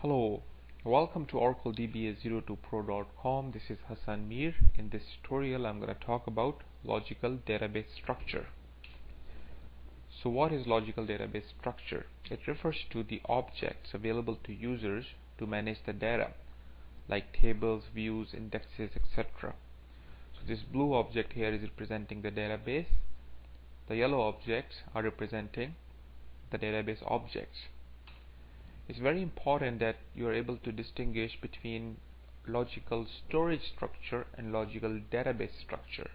Hello, welcome to Oracle DBA02pro.com. This is Hassan Mir. In this tutorial, I'm going to talk about logical database structure. So what is logical database structure? It refers to the objects available to users to manage the data, like tables, views, indexes, etc. So this blue object here is representing the database. The yellow objects are representing the database objects. It's very important that you are able to distinguish between logical storage structure and logical database structure.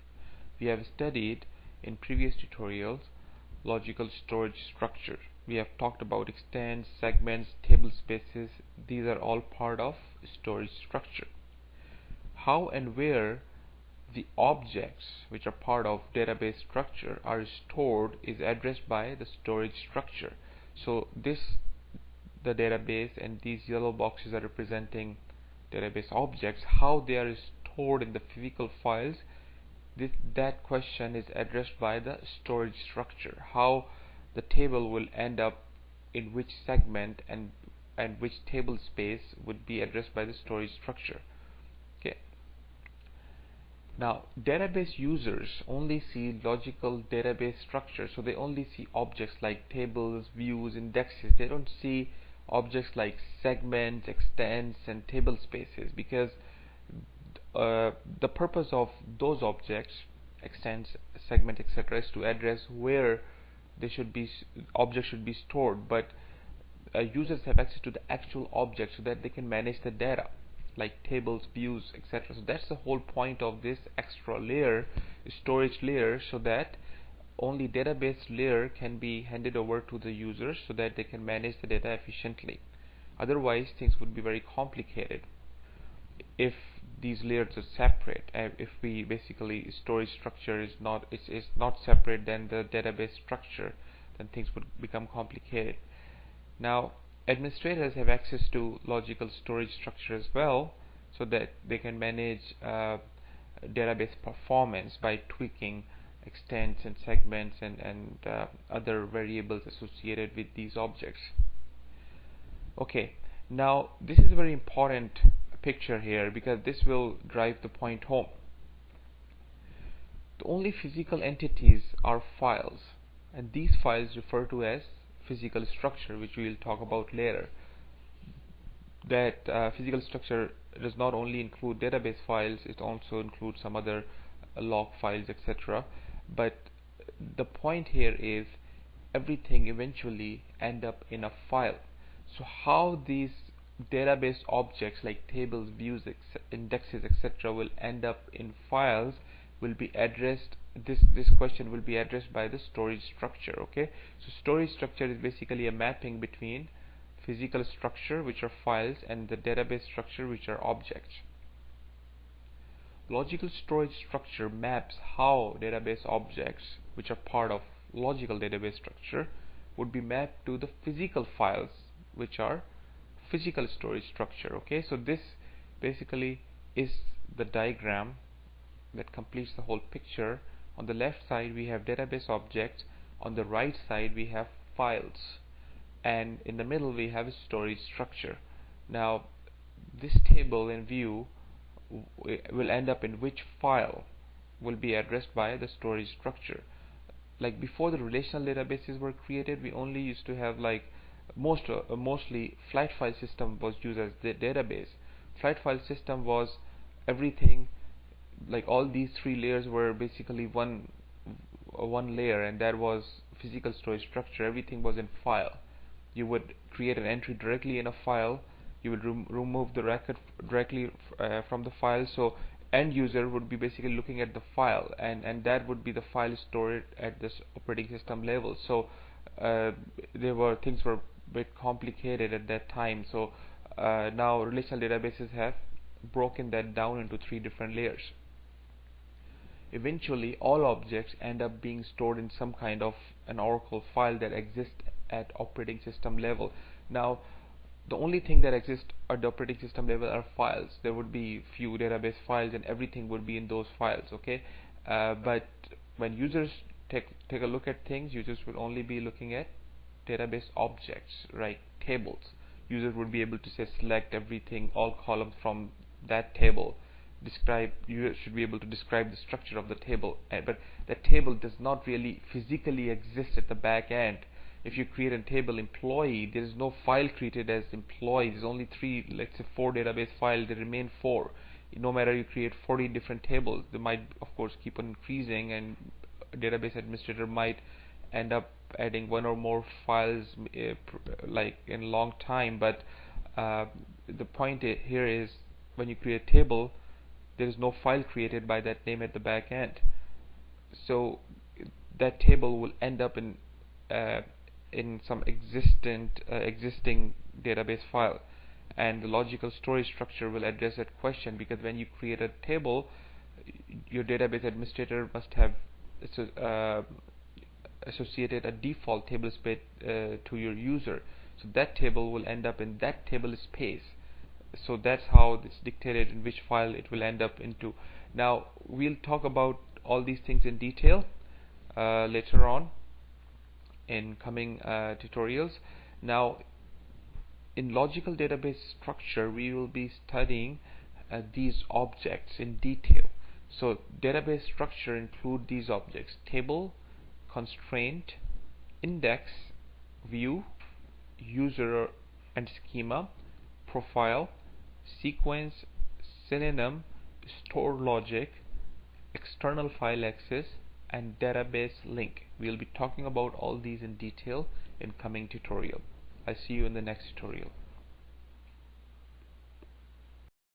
We have studied in previous tutorials logical storage structure. We have talked about extents, segments, table spaces. These are all part of storage structure. How and where the objects which are part of database structure are stored is addressed by the storage structure. So the database, and these yellow boxes are representing database objects. How they are stored in the physical files, that question is addressed by the storage structure. How the table will end up in which segment and which table space would be addressed by the storage structure. Okay. Now, database users only see logical database structure, so they only see objects like tables, views, indexes. They don't see objects like segments, extents, and table spaces, because the purpose of those objects, extents, segment, etc., is to address where objects should be stored. But users have access to the actual objects so that they can manage the data, like tables, views, etc. So that's the whole point of this extra layer, storage layer, so that only database layer can be handed over to the users so that they can manage the data efficiently. Otherwise, things would be very complicated if these layers are separate. If we basically storage structure is not separate than the database structure, then things would become complicated. Now, administrators have access to logical storage structure as well, so that they can manage database performance by tweaking extents and segments and other variables associated with these objects. Okay, now this is a very important picture here, because this will drive the point home. The only physical entities are files, and these files refer to as physical structure, which we will talk about later. That physical structure does not only include database files, it also includes some other log files, etc. But the point here is everything eventually end up in a file. So how these database objects like tables, views, indexes, etc. will end up in files will be addressed. This question will be addressed by the storage structure. Okay, so storage structure is basically a mapping between physical structure, which are files, and the database structure, which are objects. Logical storage structure maps how database objects, which are part of logical database structure, would be mapped to the physical files, which are physical storage structure. Okay, so this basically is the diagram that completes the whole picture. On the left side we have database objects, on the right side we have files, and in the middle we have a storage structure. Now, this table in view will end up in which file will be addressed by the storage structure. Like before the relational databases were created, we only used to have like mostly flat file system was used as the database. Flat file system was everything, like all these three layers were basically one layer, and that was physical storage structure. Everything was in file. You would create an entry directly in a file, you would remove the record directly from the file, so end user would be basically looking at the file, and that would be the file stored at this operating system level. So things were a bit complicated at that time. So now relational databases have broken that down into three different layers. Eventually all objects end up being stored in some kind of an Oracle file that exists at operating system level. Now, the only thing that exists at the operating system level are files. There would be few database files, and everything would be in those files. Okay, but when users take a look at things, users will only be looking at database objects, like tables. user would be able to say select everything, all columns from that table. You should be able to describe the structure of the table, but that table does not really physically exist at the back end. If you create a table employee, there is no file created as employee. There's only three, let's say 4 database files. There remain 4. No matter you create 40 different tables, they might of course keep on increasing, and a database administrator might end up adding one or more files like in a long time. But the point here is, when you create a table, there is no file created by that name at the back end, so that table will end up in some existing database file, and the logical storage structure will address that question, because when you create a table, your database administrator must have associated a default table space to your user, so that table will end up in that table space. So that's how it's dictated in which file it will end up into. Now we'll talk about all these things in detail later on in coming tutorials. Now, in logical database structure, we will be studying these objects in detail. So database structure include these objects: table, constraint, index, view, user and schema, profile, sequence, synonym, store logic, external file access, and database link. We'll be talking about all these in detail in coming tutorial. I'll see you in the next tutorial.